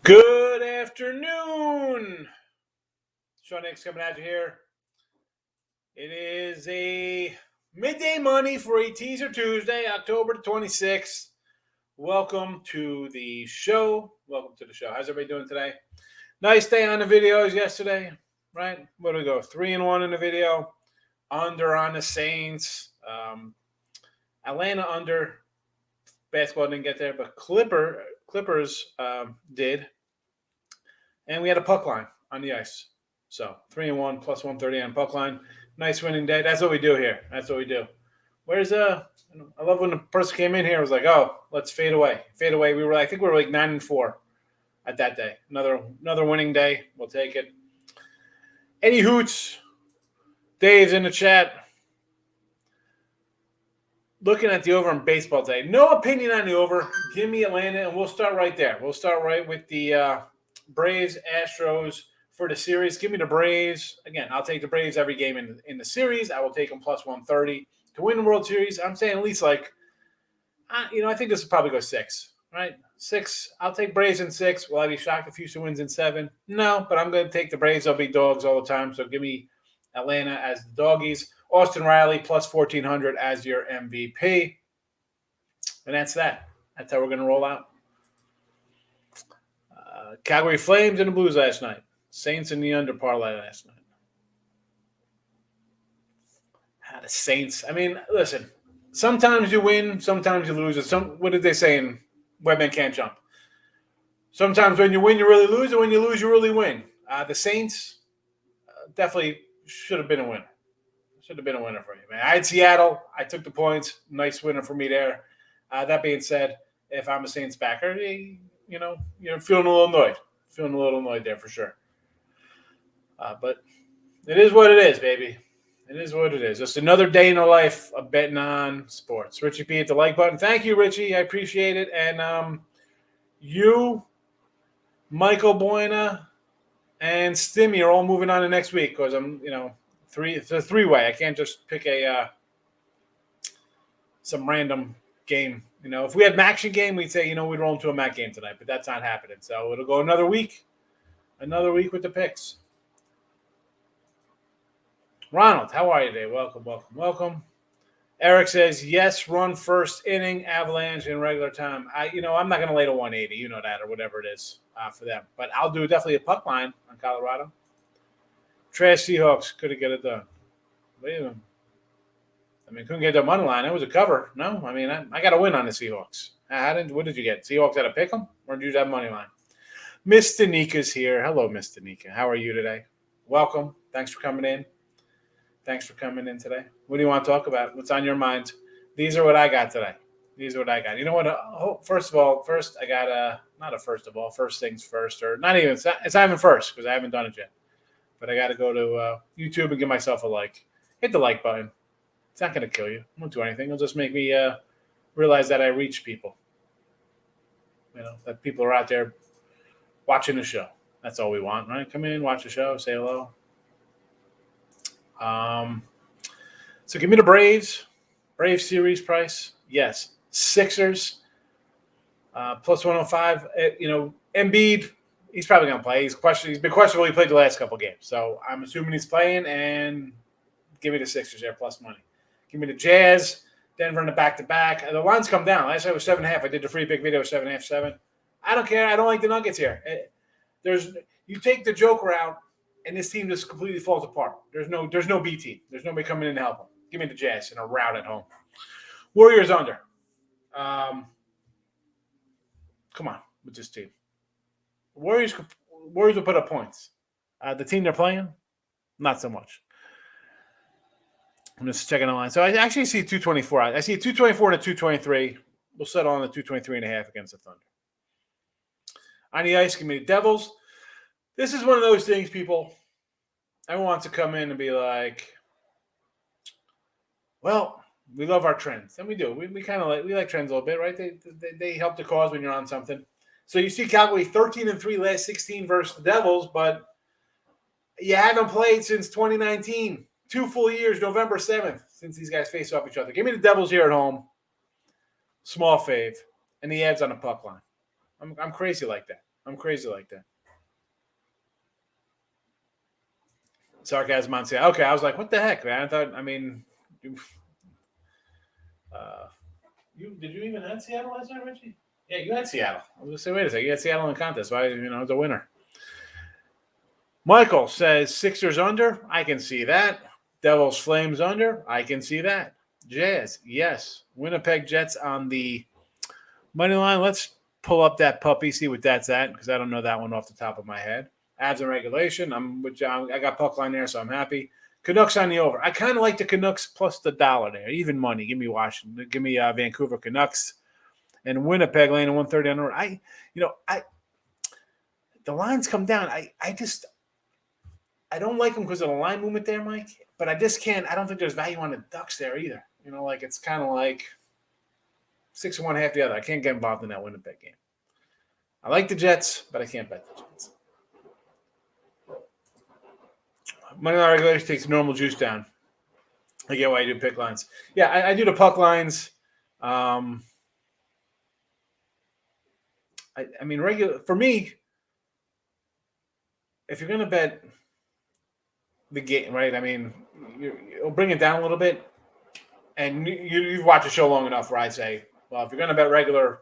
Good afternoon. Sean X coming at you here. It is a midday money for a teaser Tuesday, October 26th. Welcome to the show. Welcome to the show. How's everybody doing today? Nice day on the videos yesterday, right? What do we go? 3-1 in the video. Under on the Saints. Atlanta under. Basketball didn't get there, but Clippers did. And we had a puck line on the ice. So 3-1 plus 130 on puck line. Nice winning day. That's what we do here. That's what we do. Where's I love when the person came in here was like, oh, let's fade away. Fade away. I think we were like 9-4 at that day. Another winning day. We'll take it. Any hoots? Dave's in the chat. Looking at the over in baseball today. No opinion on the over. Give me Atlanta, and we'll start right there. We'll start right with the Braves, Astros for the series. Give me the Braves. Again, I'll take the Braves every game in the series. I will take them plus 130 to win the World Series. I'm saying at least I think this will probably go 6, right? 6. I'll take Braves in 6. Will I be shocked if Houston wins in 7? No, but I'm going to take the Braves. They'll be dogs all the time. So give me Atlanta as the doggies. Austin Riley plus 1,400 as your MVP. And that's that. That's how we're going to roll out. Calgary Flames and the Blues last night. Saints in the under parlay last night. The Saints. I mean, listen. Sometimes you win, sometimes you lose. What did they say in Webman Can't Jump? Sometimes when you win, you really lose, and when you lose, you really win. The Saints definitely should have been a winner. Should have been a winner for you, man. I had Seattle. I took the points. Nice winner for me there. That being said, if I'm a Saints backer, you're feeling a little annoyed. Feeling a little annoyed there for sure. But it is what it is, baby. It is what it is. Just another day in the life of betting on sports. Richie P at the like button. Thank you, Richie. I appreciate it. And you, Michael Buena, and Stimmy are all moving on to next week because it's a three-way. I can't just pick some random game. If we had an action game, we'd say, we'd roll into a Mac game tonight, but that's not happening. So it'll go another week with the picks. Ronald, how are you today? Welcome. Eric says, yes, run first inning, Avalanche in regular time. I'm not going to lay to 180, or whatever it is for them. But I'll do definitely a puck line on Colorado. Trash Seahawks couldn't get it done. Couldn't get the money line. It was a cover. No, I got to win on the Seahawks. What did you get? Seahawks had to pick them, or did you have money line? Miss Danika's here. Hello, Miss Danika. How are you today? Welcome. Thanks for coming in. Today. What do you want to talk about? What's on your mind? These are what I got today. You know what? First I got first things first, or not even. It's not even first because I haven't done it yet. But I got to go to YouTube and give myself a like. Hit the like button. It's not going to kill you. It won't do anything. It'll just make me realize that I reach people. That people are out there watching the show. That's all we want, right? Come in, watch the show, say hello. So give me the Braves series price. Yes. Sixers, plus 105. Embiid, he's probably going to play. He's been questionable. He played the last couple games. So I'm assuming he's playing, and give me the Sixers there, plus money. Give me the Jazz, Denver in the back-to-back. The lines come down. Last night was 7.5. I did the free big video, 7.5, 7. I don't care. I don't like the Nuggets here. You take the joke route, and this team just completely falls apart. There's no B team. There's nobody coming in to help them. Give me the Jazz in a rout at home. Warriors under. Come on with this team. Warriors will put up points. The team they're playing, not so much. I'm just checking the line. So I actually see 224. I see a 224 and a 223. We'll settle on the 223.5 against the Thunder. On the ice, give me the Devils. This is one of those things, people. Everyone wants to come in and be like, well, we love our trends. And we do. We kind of like trends a little bit, right? They help the cause when you're on something. So you see Calgary 13-3 last 16 versus the Devils, but you haven't played since 2019. 2 full years, November 7th, since these guys face off each other. Give me the Devils here at home. Small fave. And the ads on the puck line. I'm crazy like that. I'm crazy like that. Sarcasm on Seattle. Okay, I was like, what the heck, man? I thought, I mean, uh, did you even have Seattle last night, Richie? Yeah, you had Seattle. I was gonna say, wait a second, you had Seattle in the contest. Why, it's a winner. Michael says Sixers under. I can see that. Devils Flames under. I can see that. Jazz, yes. Winnipeg Jets on the money line. Let's pull up that puppy, see what that's at, because I don't know that one off the top of my head. Avs in regulation. I'm with John. I got puck line there, so I'm happy. Canucks on the over. I kind of like the Canucks plus the $1 there. Even money. Give me Washington. Give me Vancouver Canucks and Winnipeg laying at 130 on the the lines come down. I don't like them because of the line movement there, Mike. But I just can't. I don't think there's value on the Ducks there either. It's kind of like 6-1, half the other. I can't get involved in that Winnipeg game. I like the Jets, but I can't bet the Jets. Money line regulation takes normal juice down. I get why you do pick lines. Yeah, I do the puck lines. I mean, regular for me. If you're going to bet the game, right? I mean, you'll bring it down a little bit, and you've watched the show long enough where I say, well, if you're going to bet regular,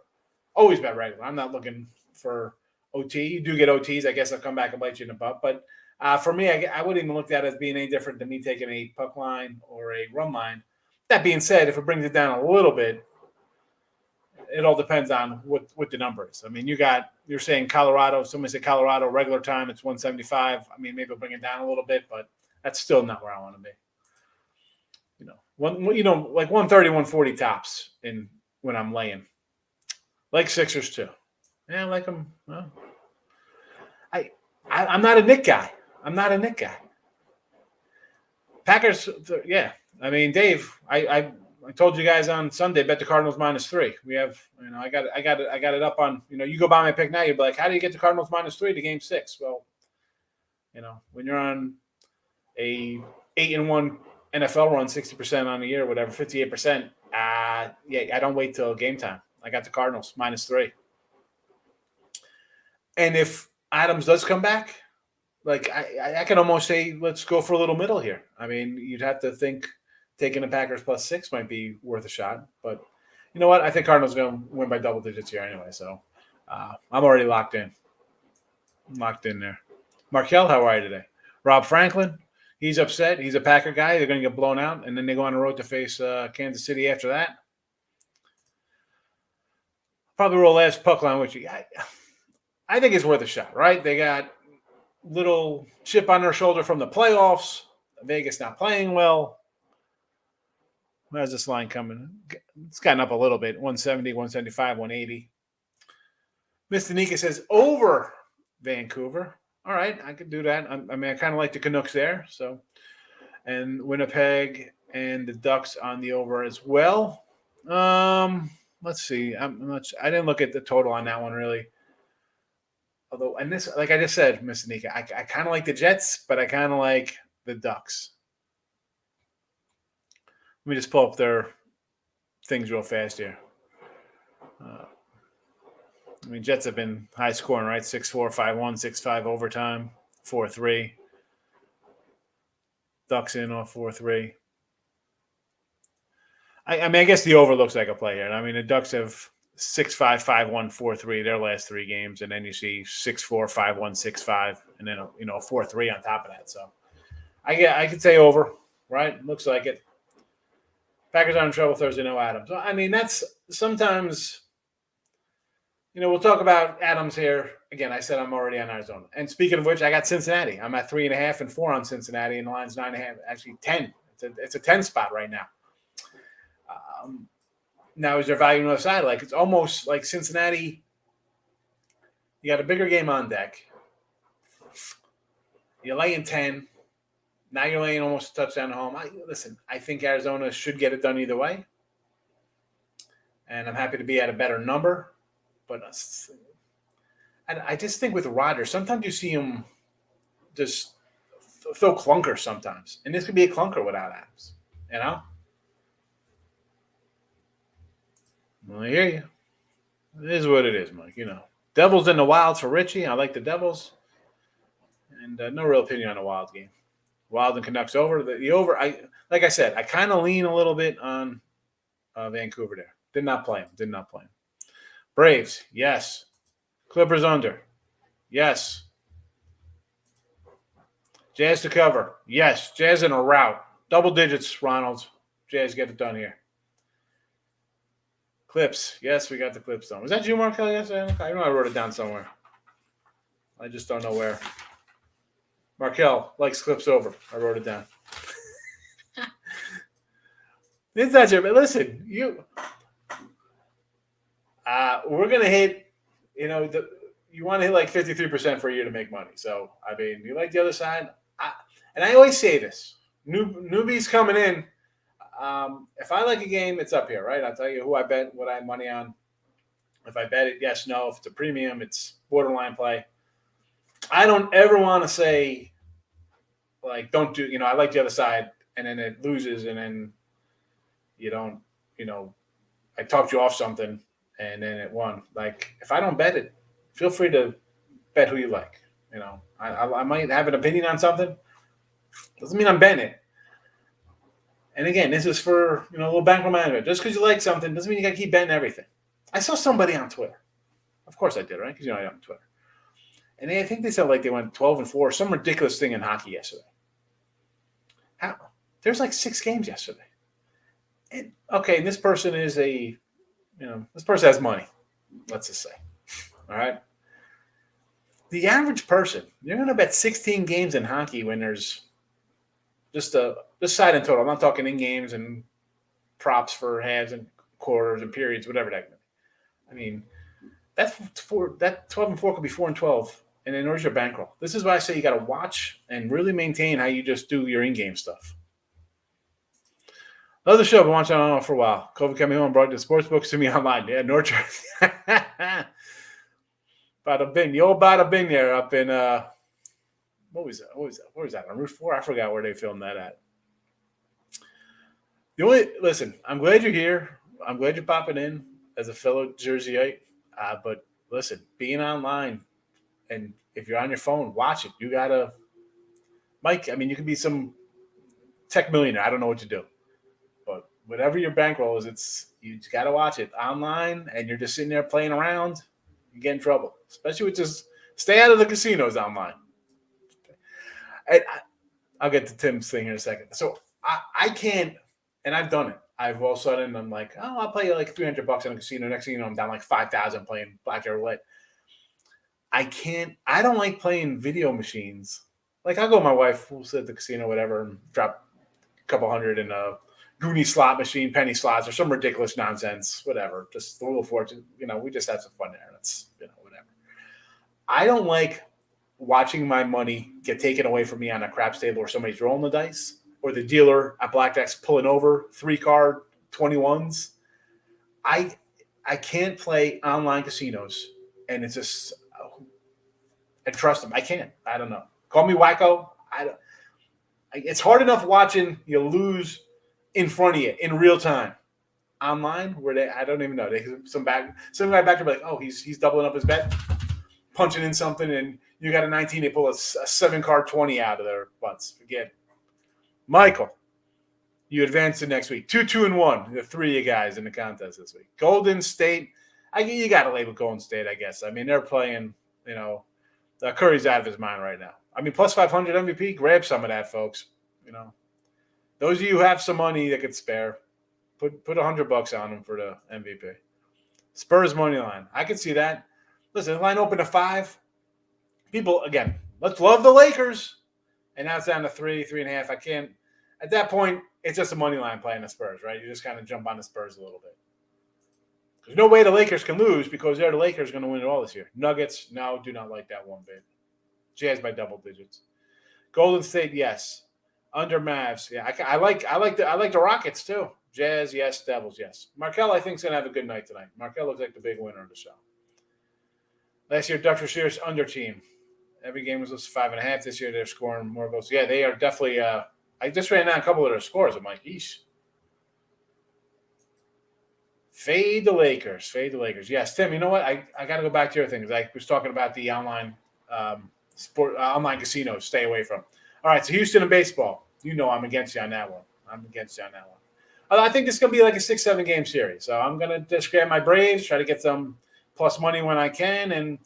always bet regular. I'm not looking for OT. You do get OTs. I guess I'll come back and bite you in the butt. But for me, I wouldn't even look at it as being any different than me taking a puck line or a run line. That being said, if it brings it down a little bit, it all depends on what the number is. I mean, you're saying Colorado. Somebody said Colorado regular time. It's 175. I mean, maybe I'll bring it down a little bit, but that's still not where I want to be. Like 130, 140 tops when I'm laying. Like Sixers too. Yeah, I like them. Well, I'm not a Nick guy. Packers, yeah. I mean, Dave, I told you guys on Sunday, bet the Cardinals -3. We have, I got it up on, you go buy my pick now, you'd be like, how do you get the Cardinals -3 to game 6? Well, when you're on a 8-1 NFL run, 60% on the year, whatever, 58%, I don't wait till game time. I got the Cardinals -3. And if Adams does come back, like I can almost say, let's go for a little middle here. I mean, you'd have to think taking the Packers +6 might be worth a shot. But you know what? I think Cardinals are going to win by double digits here anyway. So I'm already locked in. I'm locked in there. Markel, how are you today? Rob Franklin, he's upset. He's a Packer guy. They're going to get blown out, and then they go on the road to face Kansas City after that. Probably roll last puck line with you. I think it's worth a shot, right? They got little chip on their shoulder from the playoffs. Vegas not playing well. Where's this line coming? It's gotten up a little bit. 170, 175, 180. Mr. Nika says over Vancouver. All right, I could do that. I mean, I kind of like the Canucks there. So, and Winnipeg and the Ducks on the over as well. Let's see. I didn't look at the total on that one really. Although, and this, like I just said, Mr. Nika, I kind of like the Jets, but I kind of like the Ducks. Let me just pull up their things real fast here. I mean, Jets have been high scoring, right? 6-4, 5-1, 6-5 overtime, 4-3. Ducks in off 4-3. I mean, I guess the over looks like a play here. I mean, the Ducks have 6-5, 5-1, 4-3 their last 3 games, and then you see 6-4, 5-1, 6-5, and then 4-3 on top of that. So I could say over, right? Looks like it. Packers are in trouble Thursday, no Adams. So, I mean, that's sometimes, we'll talk about Adams here. Again, I said I'm already on Arizona. And speaking of which, I got Cincinnati. I'm at 3.5 and 4 on Cincinnati, and the line's 9.5, actually 10. It's a 10 spot right now. Now, is there value on the other side? Like, it's almost like Cincinnati, you got a bigger game on deck. You're laying 10. Now you're laying almost a touchdown at home. I think Arizona should get it done either way. And I'm happy to be at a better number. But I just think with Rodgers, sometimes you see him just throw clunkers sometimes. And this could be a clunker without Adams. Well, I hear you. It is what it is, Mike. Devils and the Wilds for Richie. I like the Devils. And no real opinion on the Wild game. Wild and Canucks over. The over, like I said, I kind of lean a little bit on Vancouver there. Did not play him. Did not play him. Braves, yes. Clippers under. Yes. Jazz to cover. Yes. Jazz in a rout. Double digits, Ronald. Jazz get it done here. Clips. Yes, we got the clips done. Was that you, Markel, yesterday? I know I wrote it down somewhere. I just don't know where. Markel likes clips over. I wrote it down. It's not your, but listen, we're gonna hit. You want to hit like 53% for a year to make money. So I mean, you like the other side, and I always say this: newbies coming in. If I like a game, it's up here, right? I'll tell you who I bet, what I have money on. If I bet it, yes, no. If it's a premium, it's borderline play. I don't ever want to say, like, don't do, I like the other side, and then it loses, and then you don't, I talked you off something, and then it won. Like, if I don't bet it, feel free to bet who you like. I might have an opinion on something. Doesn't mean I'm betting it. And again, this is for, a little bankroll management. Just because you like something doesn't mean you got to keep betting everything. I saw somebody on Twitter. Of course I did, right? Because I'm on Twitter. And I think they said like they went 12-4, some ridiculous thing in hockey yesterday. How? There's like 6 games yesterday. And this person is this person has money, let's just say. All right. The average person, you're going to bet 16 games in hockey when there's just side and total. I'm not talking in games and props for halves and quarters and periods, whatever that means. I mean, that 12-4 could be 4-12, and then there's your bankroll. This is why I say you got to watch and really maintain how you just do your in-game stuff. Another show I've been watching on for a while. COVID kept me home, brought the sports books to me online. Yeah, North Jersey. Bada bing, the old bada bing there up in what was that? Where was that? On Route 4? I forgot where they filmed that at. Listen, I'm glad you're here. I'm glad you're popping in as a fellow Jerseyite. But listen, being online, and if you're on your phone, watch it. You gotta, Mike. I mean, you can be some tech millionaire. I don't know what to do, but whatever your bankroll is, you just gotta watch it online, and you're just sitting there playing around. You get in trouble, especially with just stay out of the casinos online. I'll get to Tim's thing in a second. So I can't, and I've done it. I've all of a sudden I'm like, oh, I'll play like $300 in a casino. Next thing you know, I'm down like 5,000 playing blackjack roulette. I don't like playing video machines. Like I'll go with my wife, we'll sit at the casino, whatever, and drop a couple hundred in a Goonie slot machine, penny slots, or some ridiculous nonsense, whatever. Just a little fortune. We just have some fun there. That's whatever. I don't like watching my money get taken away from me on a craps table where somebody's rolling the dice, or the dealer at blackjack's pulling over 3-card 21s. I can't play online casinos, and it's just, and trust them. I can't. I don't know. Call me wacko. It's hard enough watching you lose in front of you in real time. Online, where I don't even know. Some guy back there be like, oh, he's doubling up his bet, punching in something, and you got a 19, they pull a 7-card 20 out of their butts. Forget it. Michael, you advance to next week. 2-2-1. The 3 of you guys in the contest this week. Golden State. You got to label Golden State, I guess. I mean, they're playing, Curry's out of his mind right now. I mean, plus 500 MVP, grab some of that, folks. Those of you who have some money that could spare, put $100 on them for the MVP. Spurs money line. I can see that. Listen, the line opened to 5. People, again, let's love the Lakers. And now it's down to 3, 3.5. I can't. At that point, it's just a money line playing the Spurs, right? You just kind of jump on the Spurs a little bit. There's no way the Lakers can lose because they're the Lakers going to win it all this year. Nuggets, no, do not like that one bit. Jazz by double digits. Golden State, yes. Under Mavs, yeah. I like the Rockets too. Jazz, yes. Devils, yes. Markel, I think, is going to have a good night tonight. Markel looks like the big winner of the show. Last year, Dr. Shear's under team. Every game was 5.5. This year, they're scoring more goals. Yeah, they are definitely. I just ran down a couple of their scores. I'm like, eesh. Fade the Lakers. Fade the Lakers. Yes, Tim. You know what? I got to go back to your things. I was talking about the online online casinos. Stay away from. All right. So Houston and baseball. You know I'm against you on that one. I'm against you on that one. I think this is going to be like a 6-7 game series. So I'm going to just grab my Braves, try to get some plus money when I can, and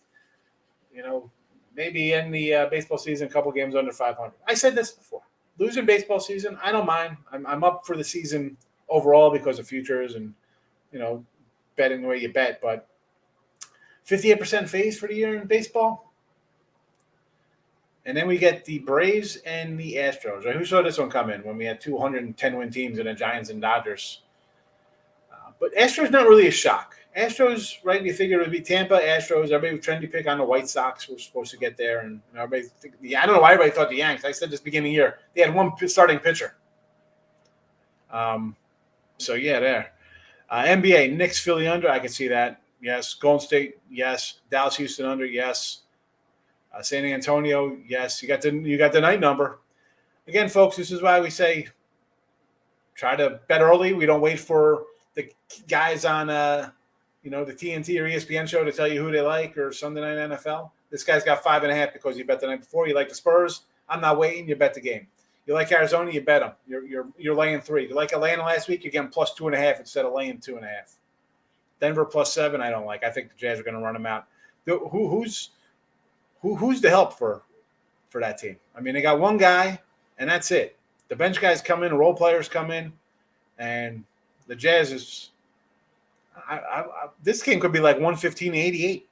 maybe end the baseball season a couple games under 500. I said this before. Losing baseball season, I don't mind. I'm up for the season overall because of futures and betting the way you bet. But 58% phase for the year in baseball. And then we get the Braves and the Astros. Right? Who saw this one coming when we had 210 win teams and the Giants and Dodgers? But Astros not really a shock. Astros, right? You figure it would be Tampa, Astros. Everybody was trendy pick on the White Sox. We're supposed to get there, and everybody. I don't know why everybody thought the Yanks. I said this beginning of the year they had one starting pitcher. So yeah, there. NBA Knicks Philly under. I can see that. Yes. Golden State. Yes. Dallas Houston under. Yes. San Antonio. Yes. You got the night number. Again, folks, this is why we say try to bet early. We don't wait for the guys on the TNT or ESPN show to tell you who they like or Sunday Night NFL. This guy's got 5.5 because you bet the night before. You like the Spurs? I'm not waiting. You bet the game. You like Arizona? You bet them. You're laying 3. You like Atlanta last week? You're getting plus 2.5 instead of laying 2.5. Denver plus 7. I don't like. I think the Jazz are going to run them out. Who's the help for that team? I mean, they got one guy, and that's it. The bench guys come in, role players come in, and the Jazz is. This game could be like 115-88.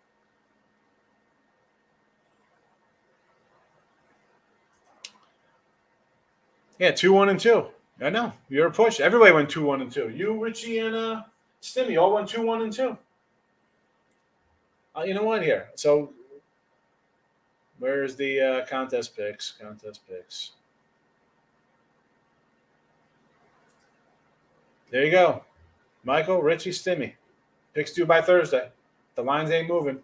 Yeah, 2-1-2. I know. You're a push. Everybody went 2-1-2. You, Richie, and Stimmy all went 2-1-2. You know what here? So where's the contest picks? There you go. Michael, Richie, Stimmy. Picks due by Thursday. The lines ain't moving.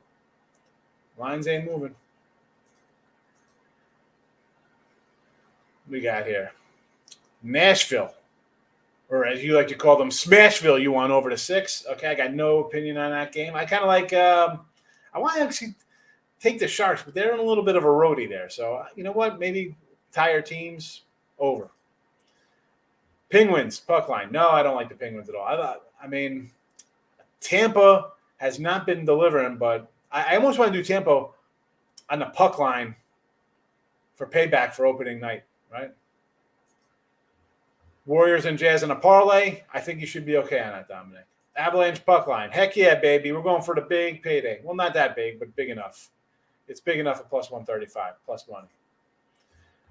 We got here Nashville, or as you like to call them, Smashville. You won over to 6. Okay, I got no opinion on that game. I kind of like. I want to actually take the Sharks, but they're in a little bit of a roadie there. So you know what? Maybe tire teams over. Penguins puck line. No, I don't like the Penguins at all. I mean, Tampa has not been delivering, but I almost want to do Tampa on the puck line for payback for opening night, right? Warriors and Jazz in a parlay. I think you should be okay on that, Dominic. Avalanche puck line. Heck yeah, baby. We're going for the big payday. Well, not that big, but big enough. It's big enough at plus 135, plus money.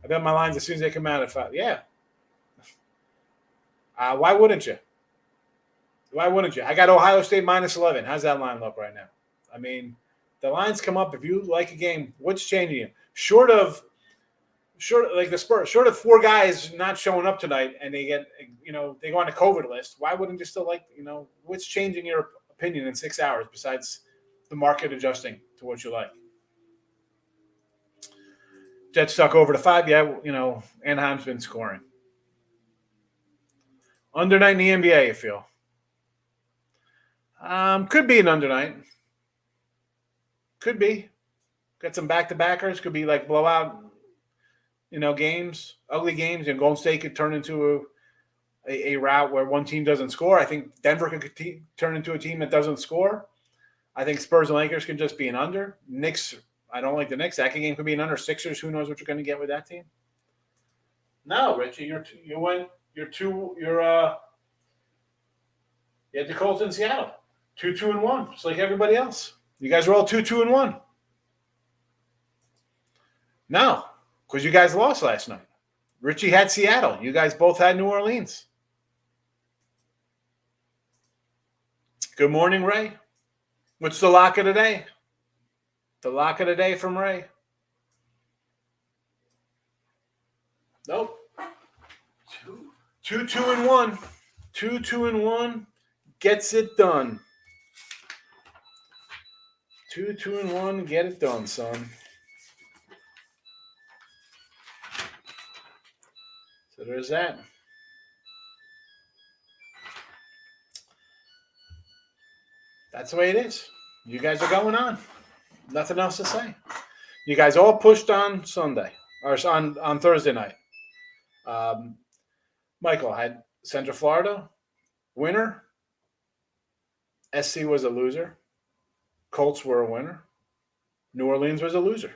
I bet my lines as soon as they come out at 5. Yeah. Why wouldn't you? I got Ohio State minus 11. How's that line look right now? I mean, the lines come up. If you like a game, what's changing you? Short of like the Spurs, short of 4 guys not showing up tonight and they get, they go on a COVID list. Why wouldn't you still like, what's changing your opinion in 6 hours besides the market adjusting to what you like? Jets stuck over to 5. Yeah, Anaheim's been scoring. Under night in the NBA, you feel? Could be an under night. Could be. Got some back-to-backers. Could be like blowout, games, ugly games. And Golden State could turn into a route where one team doesn't score. I think Denver could turn into a team that doesn't score. I think Spurs and Lakers can just be an under. Knicks, I don't like the Knicks. That game could be an under. Sixers, who knows what you're going to get with that team? No, Richie, you had the Colts in Seattle. 2-2-1, just like everybody else. You guys are all 2-2-1. No, because you guys lost last night. Richie had Seattle. You guys both had New Orleans. Good morning, Ray. What's the lock of the day? The lock of the day from Ray. Nope. 2-2-1. 2-2-1 gets it done. 2-2-1, get it done, son. So there's that. That's the way it is. You guys are going on. Nothing else to say. You guys all pushed on Sunday or on Thursday night. Um, Michael had Central Florida winner. SC was a loser. Colts were a winner. New Orleans was a loser.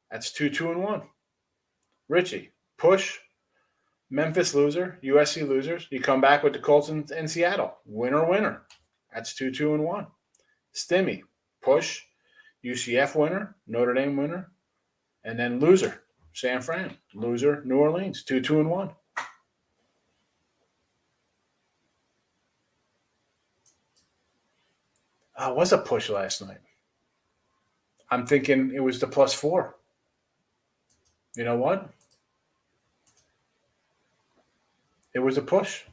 That's 2-2-1. Richie, push. Memphis loser. USC losers. You come back with the Colts in Seattle. Winner, winner. That's 2-2-1. Stimmy, push. UCF winner. Notre Dame winner. And then loser. San Fran. Loser. New Orleans. 2-2-1. Was a push last night. I'm thinking it was the +4. You know what? It was a push.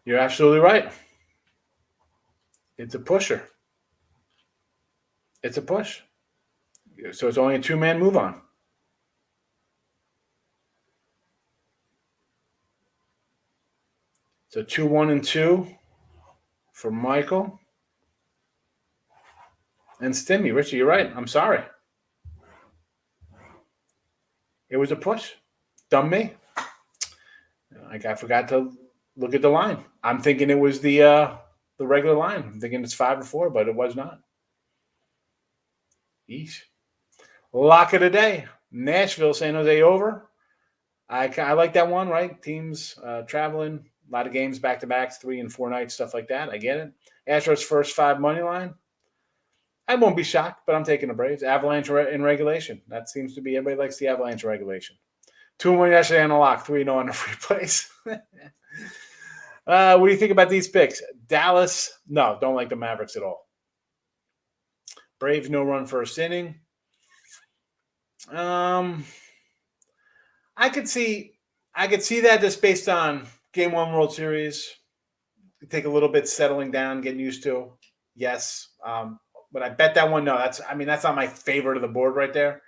You're absolutely right. It's a pusher. It's a push. So it's only a two-man move on. So 2-1-2 for Michael. And Stimmy. Richie, you're right. I'm sorry. It was a push. Dumb me. I forgot to look at the line. I'm thinking it was the regular line. I'm thinking it's 5 or 4, but it was not. Eesh. Lock of the day. Nashville, San Jose over. I like that one, right? Teams traveling, a lot of games back-to-backs, 3 and 4 nights, stuff like that. I get it. Astros first 5 money line. I won't be shocked, but I'm taking the Braves. Avalanche in regulation. That seems to be, everybody likes the Avalanche regulation. 2-1 yesterday on the lock, 3-0 on the free plays. What do you think about these picks? Dallas, no, don't like the Mavericks at all. Braves, no run first inning. I could see that just based on Game 1 World Series. Take a little bit settling down, getting used to. Yes. But I bet that one, no. That's not my favorite of the board right there.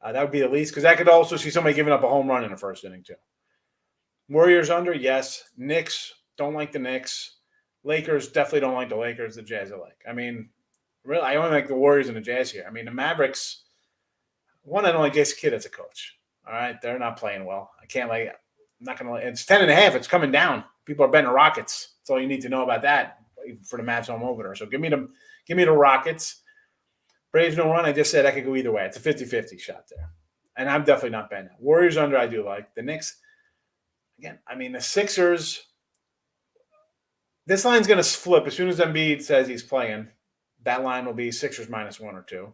That would be the least, because I could also see somebody giving up a home run in the first inning too. Warriors under, yes. Knicks, don't like the Knicks. Lakers, definitely don't like the Lakers. The Jazz I like. I mean, really, I only like the Warriors and the Jazz here. I mean, the Mavericks, one, I don't like Jason Kidd as a coach. All right, they're not playing well. I can't like. I'm not gonna. It's 10.5. It's coming down. People are betting the Rockets. That's all you need to know about that for the Mavs home opener. So give me the Rockets. Braves no run. I just said I could go either way. It's a 50-50 shot there, and I'm definitely not betting that. Warriors under. I do like the Knicks. Again, I mean the Sixers. This line's going to flip as soon as Embiid says he's playing. That line will be Sixers -1 or 2.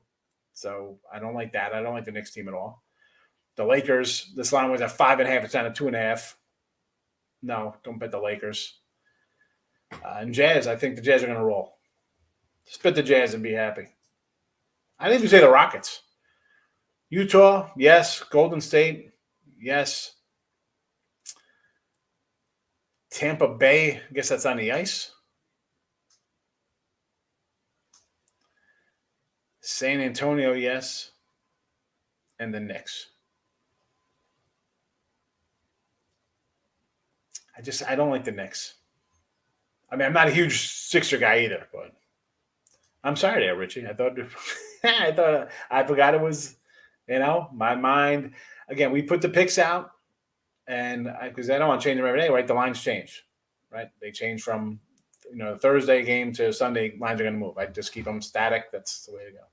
So I don't like that. I don't like the Knicks team at all. The Lakers, this line was at 5.5. It's down to 2.5. No, don't bet the Lakers. And Jazz, I think the Jazz are going to roll. Just bet the Jazz and be happy. I didn't even say the Rockets. Utah, yes. Golden State, yes. Tampa Bay, I guess that's on the ice. San Antonio, yes. And the Knicks. I don't like the Knicks. I mean, I'm not a huge Sixer guy either, but I'm sorry there, Richie. I forgot it was, my mind. Again, we put the picks out, and because I don't want to change them every day, right? The lines change, right? They change from, Thursday game to Sunday. Lines are going to move. I just keep them static. That's the way to go.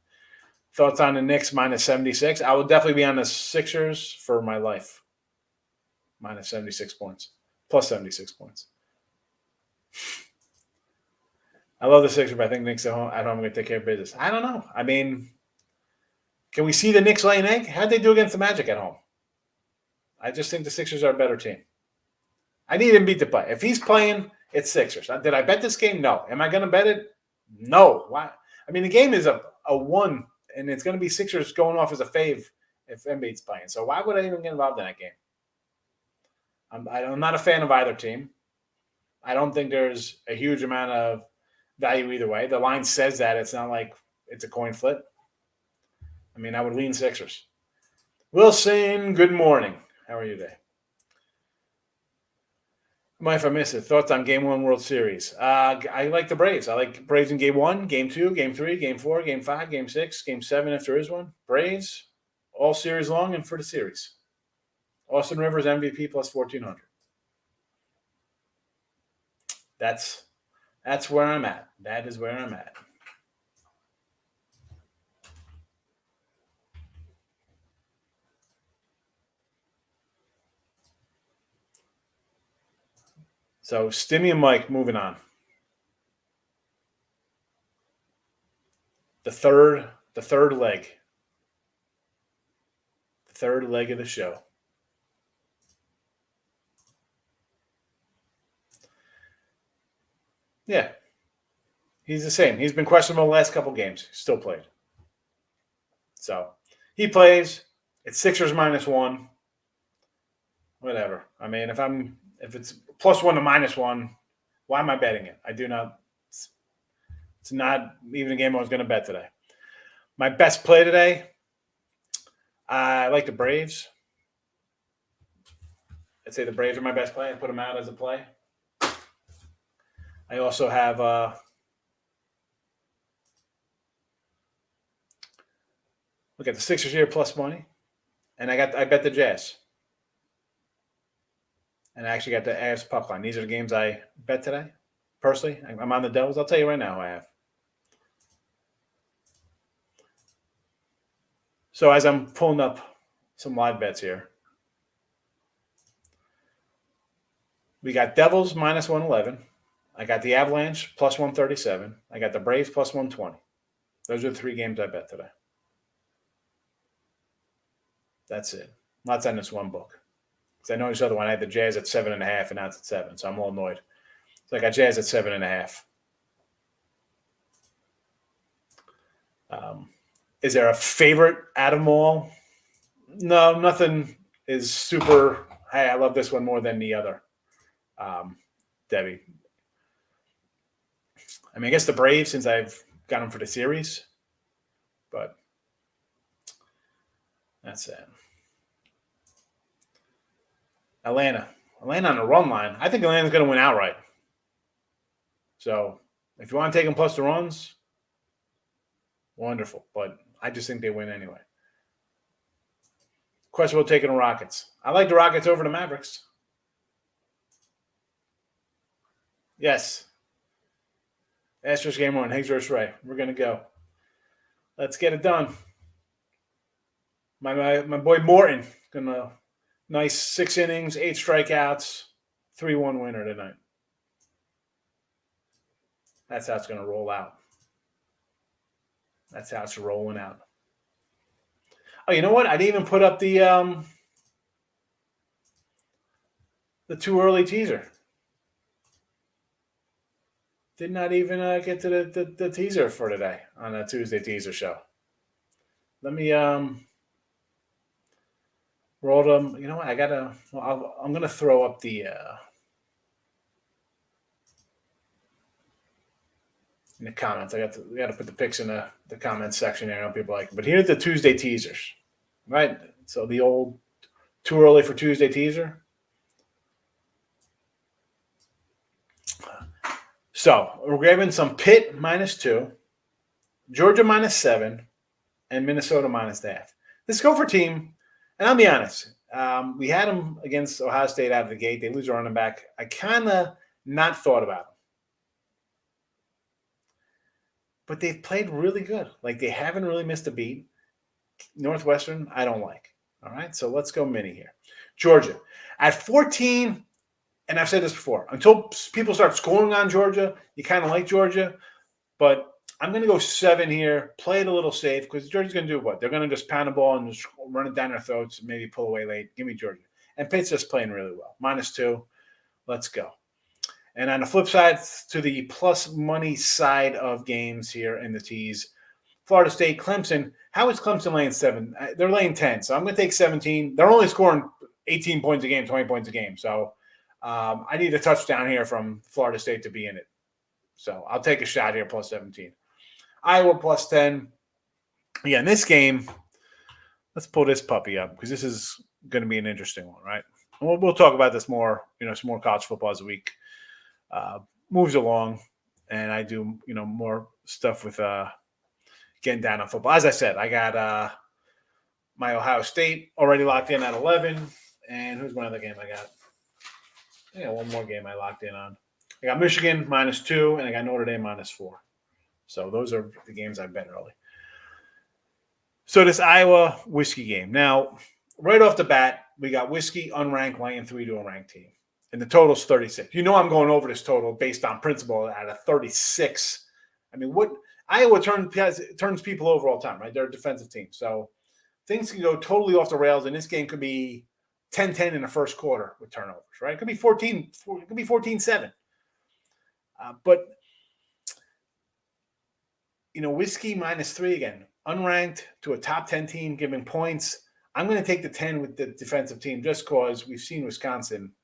Thoughts on the Knicks -76? I will definitely be on the Sixers for my life. -76 points. Plus 76 points. I love the Sixers, but I think Knicks at home are going to take care of business. I don't know. I mean, can we see the Knicks lay an egg? How'd they do against the Magic at home? I just think the Sixers are a better team. I need Embiid to play. If he's playing, it's Sixers. Did I bet this game? No. Am I going to bet it? No. Why? I mean, the game is a 1, and it's going to be Sixers going off as a fave if Embiid's playing. So why would I even get involved in that game? I'm not a fan of either team. I don't think there's a huge amount of value either way. The line says that. It's not like it's a coin flip. I mean, I would lean Sixers. Wilson, good morning. How are you today? Mind if I miss it? Thoughts on Game 1 World Series? I like the Braves. I like Braves in Game 1, Game 2, Game 3, Game 4, Game 5, Game 6, Game 7 if there is one. Braves, all series long and for the series. Austin Rivers MVP plus 1,400. That's where I'm at. That is where I'm at. So Stimmy and Mike moving on. The third leg. The third leg of the show. Yeah. He's the same. He's been questionable the last couple games. Still played. So he plays. It's Sixers -1. Whatever. I mean, if it's +1 to -1, why am I betting it? I do not. It's not even a game I was going to bet today. My best play today, I like the Braves. I'd say the Braves are my best play. I put them out as a play. I also have look at the Sixers here plus money, and I bet the Jazz, and I actually got the Avs puck line. These are the games I bet today. Personally, I'm on the Devils. I'll tell you right now who I have. So as I'm pulling up some live bets here, we got Devils -111. I got the Avalanche +137. I got the Braves +120. Those are the 3 games I bet today. That's it. I'm not sending this one book. Because I know this other one, I had the Jazz at 7.5, and now it's at 7, so I'm all annoyed. So I got Jazz at 7.5. Is there a favorite out of them all? No, nothing is super. Hey, I love this one more than the other. Debbie. I mean, I guess the Braves, since I've got them for the series, but that's it. Atlanta on a run line. I think Atlanta's going to win outright. So if you want to take them plus the runs, wonderful. But I just think they win anyway. Question about taking the Rockets. I like the Rockets over the Mavericks. Yes. Astros game 1. Higgs versus Ray. We're going to go. Let's get it done. My boy Morton gonna nice 6 innings, 8 strikeouts, 3-1 winner tonight. That's how it's gonna roll out. That's how it's rolling out. Oh, you know what? I didn't even put up the too early teaser. Did not even get to the teaser for today on a Tuesday teaser show. Let me roll them. You know what? I'm gonna throw up the in the comments. I got to put the pics in the comments section there. I know people like it. But here's the Tuesday teasers, right? So the old too early for Tuesday teaser. So we're grabbing some Pitt -2, Georgia -7, and Minnesota -1/2. This Gopher team, and I'll be honest, we had them against Ohio State out of the gate. They lose a running back. I kind of not thought about them. But they've played really good. Like, they haven't really missed a beat. Northwestern, I don't like. All right, so let's go mini here. Georgia. At 14, and I've said this before, until people start scoring on Georgia, you kind of like Georgia. But I'm going to go 7 here, play it a little safe, because Georgia's going to do what? They're going to just pound the ball and just run it down their throats and maybe pull away late. Give me Georgia. And Pitt's just playing really well. -2. Let's go. And on the flip side, to the plus money side of games here in the tees, Florida State, Clemson. How is Clemson laying 7? They're laying 10, so I'm going to take 17. They're only scoring 18 points a game, 20 points a game. So I need a touchdown here from Florida State to be in it. So I'll take a shot here, plus 17. Iowa plus 10. Yeah, in this game, let's pull this puppy up because this is going to be an interesting one, right? we'll talk about this more, some more college football as the week moves along, and I do, more stuff with getting down on football. As I said, I got my Ohio State already locked in at 11, and who's my other game I got? I got one more game I locked in on. I got Michigan -2, and I got Notre Dame -4. So those are the games I bet early. So this Iowa Whiskey game. Now, right off the bat, we got Whiskey unranked laying 3 to a ranked team. And the total's 36. I'm going over this total based on principle at a 36. I mean, what Iowa turns people over all the time, right? They're a defensive team. So things can go totally off the rails, and this game could be 10-10 in the first quarter with turnovers, right? It could be 14-7. But Whiskey -3 again, unranked to a top 10 team giving points. I'm going to take the 10 with the defensive team just because we've seen Wisconsin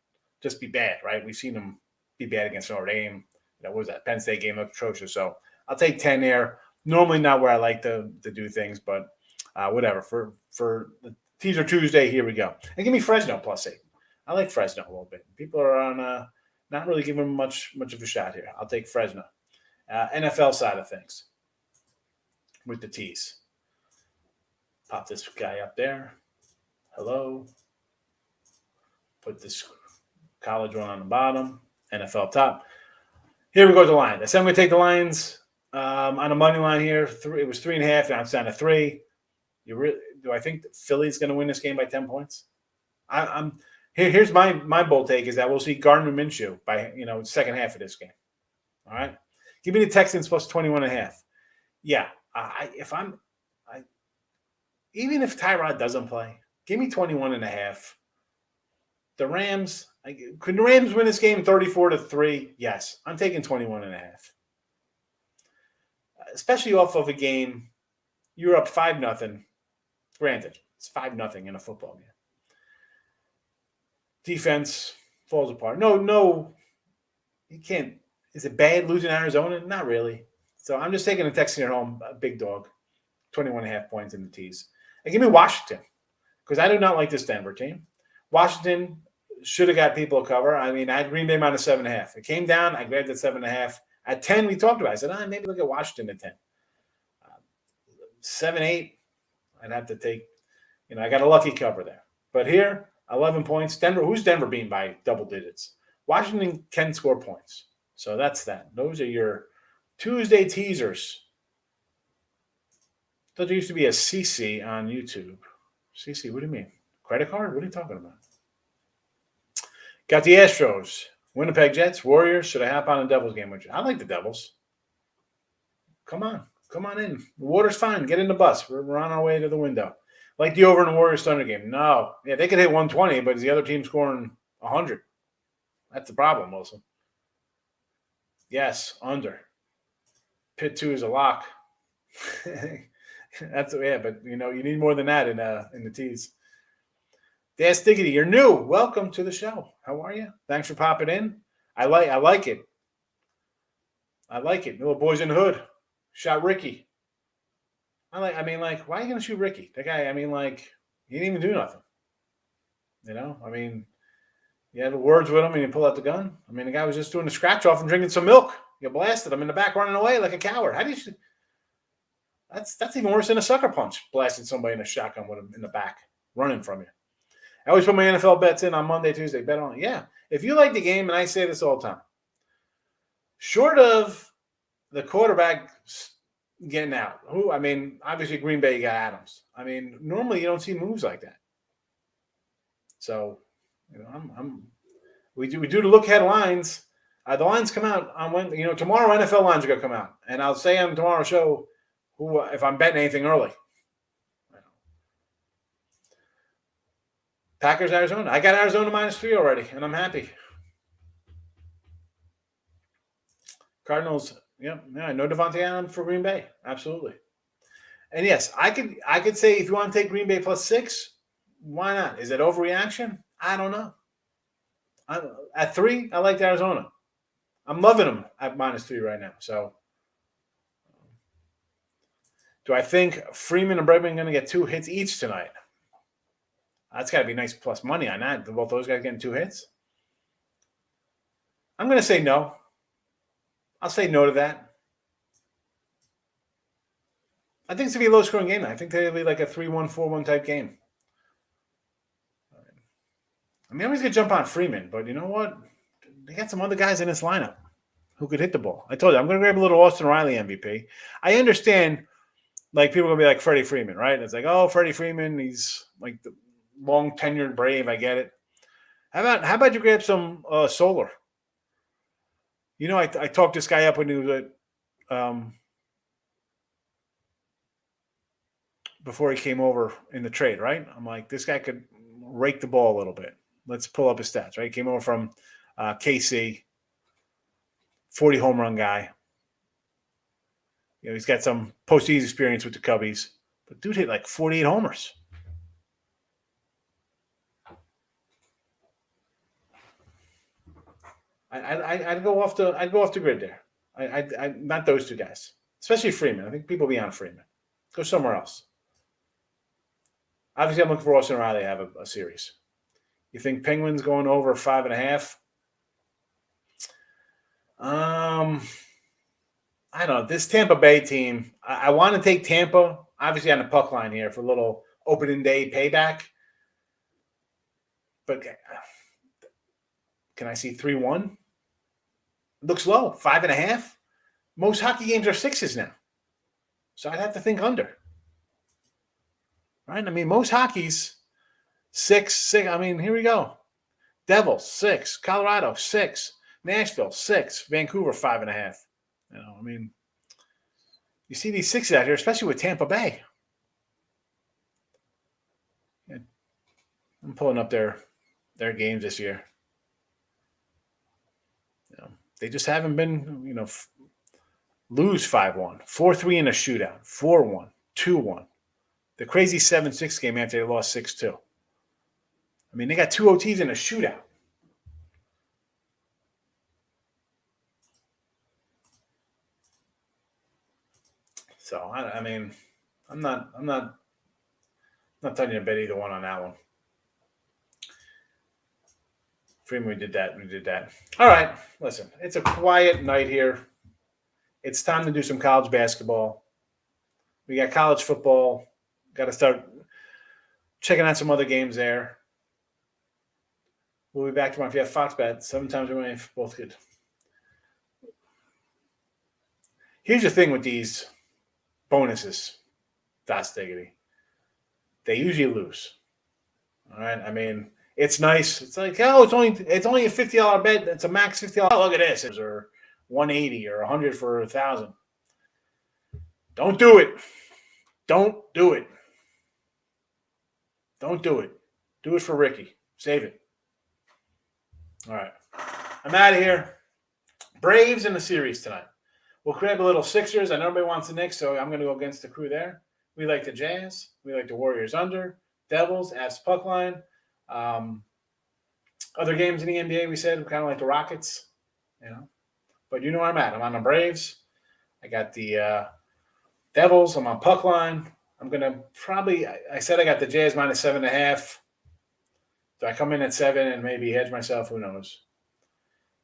just be bad, right? We've seen them be bad against Notre Dame. What was that? Penn State game looked atrocious. So I'll take 10 there. Normally not where I like to do things, but whatever. For the Teaser Tuesday, here we go. And give me Fresno +8. I like Fresno a little bit. People are on not really giving much of a shot here. I'll take Fresno. NFL side of things with the T's. Pop this guy up there. Hello. Put this college one on the bottom. NFL top. Here we go to the Lions. I said I'm going to take the Lions on a money line here. It was 3.5. Now it's down to 3. Do I think Philly's going to win this game by 10 points? Here's my bold take is that we'll see Gardner Minshew by second half of this game. All right, give me the Texans plus 21.5. Yeah, even if Tyrod doesn't play, give me 21.5. The Rams, could the Rams win this game 34-3? Yes, I'm taking 21.5. Especially off of a game, you're up 5-0. Granted, it's 5-0 in a football game. Defense falls apart. No, you can't. Is it bad losing Arizona? Not really. So I'm just taking the Texans at home, a big dog, 21.5 points in the tees. And give me Washington, because I do not like this Denver team. Washington should have got people to cover. I mean, I had Green Bay -7.5. It came down. I grabbed it 7.5. At 10, we talked about it. I said, maybe look at Washington at 10. 7-8, I'd have to take, I got a lucky cover there. But here, 11 points. Denver, who's Denver being by double digits? Washington can score points. So that's that. Those are your Tuesday teasers. I thought there used to be a CC on YouTube. CC, what do you mean? Credit card? What are you talking about? Got the Astros, Winnipeg Jets, Warriors. Should I hop on a Devils game with you? I like the Devils. Come on in. The water's fine. Get in the bus. We're on our way to the window. Like the over in the Warriors Thunder game. No. Yeah, they could hit 120, but is the other team scoring 100? That's the problem, Wilson. Yes, under. Pitt 2 is a lock. But you need more than that in the tees. Dan Stiggity, you're new. Welcome to the show. How are you? Thanks for popping in. I like it. Little boys in the hood. Shot Ricky. Why are you going to shoot Ricky? That guy, he didn't even do nothing. You had the words with him and you pull out the gun. The guy was just doing a scratch off and drinking some milk. You blasted him in the back running away like a coward. How do you... That's even worse than a sucker punch, blasting somebody in a shotgun with him in the back, running from you. I always put my NFL bets in on Monday, Tuesday. Bet on it. Yeah. If you like the game, and I say this all the time, short of the quarterback getting out, obviously Green Bay, you got Adams. Normally you don't see moves like that. So, we do the look ahead lines. The lines come out on Wednesday. Tomorrow NFL lines are going to come out. And I'll say on tomorrow's show if I'm betting anything early. Packers, Arizona. I got Arizona -3 already, and I'm happy. Cardinals, no Devontae Adams for Green Bay. Absolutely. And yes, I could say if you want to take Green Bay +6, why not? Is it overreaction? I don't know. At 3, I like Arizona. I'm loving them at -3 right now. So, do I think Freeman and Bregman are going to get 2 hits each tonight? That's got to be nice plus money on that. Both those guys getting 2 hits. I'm going to say no. I'll say no to that. I think it's going to be a low-scoring game. I think it'll be like a 3-1, 4-1 type game. I mean, I'm just going to jump on Freeman, but you know what? They got some other guys in this lineup who could hit the ball. I told you, I'm going to grab a little Austin Riley MVP. I understand, like, people are going to be like Freddie Freeman, right? It's like, oh, Freddie Freeman, he's like the long-tenured Brave. I get it. How about you grab some Solar? You know, I talked this guy up when he was at before he came over in the trade, right? I'm like, this guy could rake the ball a little bit. Let's pull up his stats, right? He came over from KC, 40 home run guy. You know, he's got some postseason experience with the Cubbies, but dude hit like 48 homers. I'd go off the grid there. I not those two guys, especially Freeman. I think people be on Freeman. Go somewhere else. Obviously, I'm looking for Austin Riley to have a series. You think Penguins going over 5.5? I don't know. This Tampa Bay team, I want to take Tampa, obviously on the puck line here for a little opening day payback. But can I see 3-1? Looks low, 5.5. Most hockey games are 6s now. So I'd have to think under. Right? I mean, most hockey's 6. I mean, here we go. Devils, 6. Colorado, 6. Nashville, 6. Vancouver, 5.5. You know, I mean, you see these 6s out here, especially with Tampa Bay. I'm pulling up their games this year. You know, they just haven't been, you know, lose 5-1, 4-3 in a shootout, 4-1, 2-1. The crazy 7-6 game after they lost 6-2. I mean, they got 2 OTs in a shootout. So I mean, I'm not telling you to bet either one on that one. Freeman, we did that. All right, listen, it's a quiet night here. It's time to do some college basketball. We got college football. Got to start checking out some other games there. We'll be back tomorrow. If you have Fox Bet, 7 times we win, both good. Here's the thing with these bonuses, Das Diggity. They usually lose. All right. I mean, it's nice. It's like, oh, it's only a $50 bet. It's a max $50. Oh, look at this. Or 180 or 100 for 1,000. Don't do it. Don't do it. Don't do it. Do it for Ricky. Save it. All right. I'm out of here. Braves in the series tonight. We'll grab a little Sixers. I know everybody wants the Knicks, so I'm going to go against the crew there. We like the Jazz. We like the Warriors under. Devils, Avs puck line. Other games in the NBA, we said, kind of like the Rockets, you know. But you know where I'm at. I'm on the Braves. I got the Devils. I'm on puck line. I'm going to probably – I said I got the Jazz minus 7.5. Do I come in at 7 and maybe hedge myself? Who knows?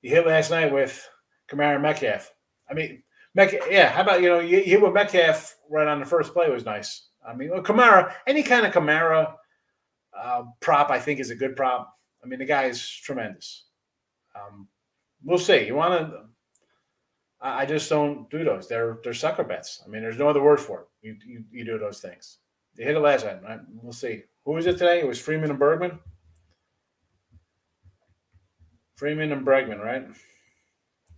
You hit last night with Kamara and Metcalf. I mean, how about, you hit with Metcalf right on the first play was nice. I mean, Kamara, any kind of Kamara prop I think is a good prop. I mean, the guy is tremendous. We'll see. You want to – I just don't do those. They're sucker bets. I mean, there's no other word for it. You do those things. You hit it last night, right? We'll see. Who was it today? It was Freeman and Bergman. Freeman and Bregman, right?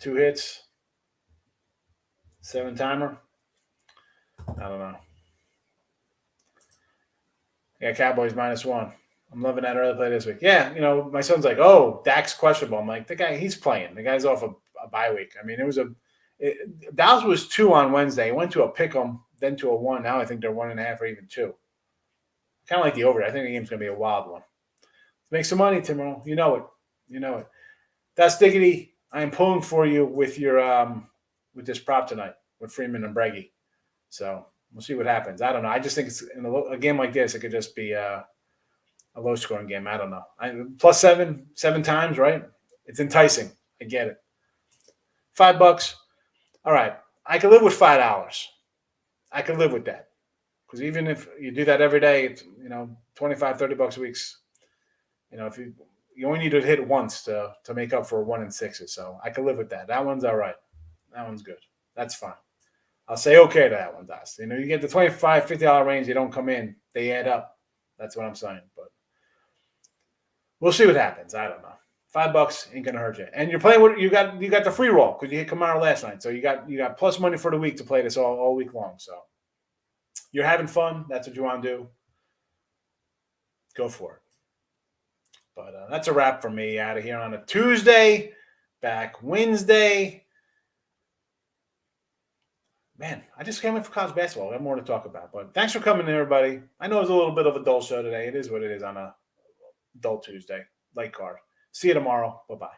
2 hits. 7-timer. I don't know. Yeah, Cowboys -1. I'm loving that early play this week. Yeah, my son's like, oh, Dak's questionable. I'm like, the guy, he's playing. The guy's off a bye week. I mean, Dallas was 2 on Wednesday. It went to a pick 'em, then to a 1. Now I think they're 1.5 or even 2. Kind of like the over. I think the game's going to be a wild one. Make some money, Timmo. You know it. That's Diggity. I am pulling for you with your with this prop tonight with Freeman and Breggy. So we'll see what happens. I don't know. I just think it's in a game like this, it could just be a low scoring game. I don't know. Plus seven times, right? It's enticing. I get it. $5. All right. I can live with $5. I can live with that. Because even if you do that every day, it's, 25, $30 a week. If you only need to hit it once to make up for 1 and 6s. So I can live with that. That one's all right. That one's good. That's fine. I'll say okay to that one, Das. You get the $25, $50 range, they don't come in. They add up. That's what I'm saying. But we'll see what happens. I don't know. $5 ain't gonna hurt you. And you're playing with you got the free roll because you hit Kamara last night. So you got plus money for the week to play this all week long. So you're having fun. That's what you want to do. Go for it. But that's a wrap for me out of here on a Tuesday. Back Wednesday. Man, I just came in for college basketball. I have more to talk about. But thanks for coming in, everybody. I know it was a little bit of a dull show today. It is what it is on a dull Tuesday. Light card. See you tomorrow. Bye-bye.